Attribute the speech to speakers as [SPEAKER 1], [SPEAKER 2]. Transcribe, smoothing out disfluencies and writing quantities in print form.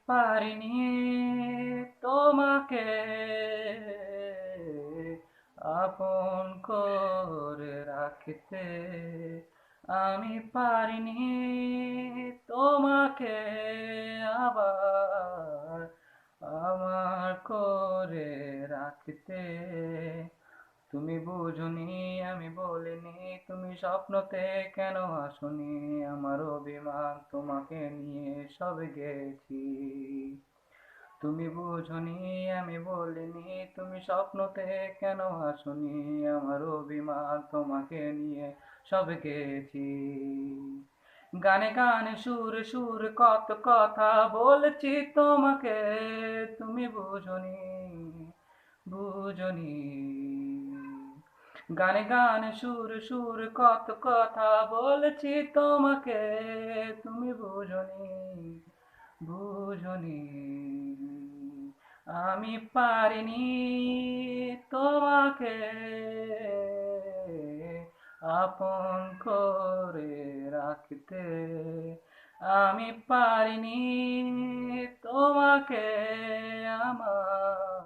[SPEAKER 1] পারিনি তোমাকে আপন করে রাখতে। আমি পারিনি তোমাকে আবার আমার করে রাখতে। তুমি বুঝনি আমি বলিনি, তুমি স্বপ্নতে কেন আসনি? আমার অভিমান তোমাকে নিয়ে সব গেছি। তুমি বুঝনি আমি বলিনি, তুমি স্বপ্নতে কেন আসনি? আমার অভিমান তোমাকে নিয়ে সব গেছি। গানে গানে সুরে সুরে কত কথা বলেছি তোমাকে, তুমি বুঝনি, বুঝনি। গানে গানে সুরে সুরে কত কথা বলেছি তোমাকে, তুমি বুঝনি, বুঝনি। আমি পারিনি তোমাকে আপন করে রাখতে। আমি পারিনি তোমাকে আমার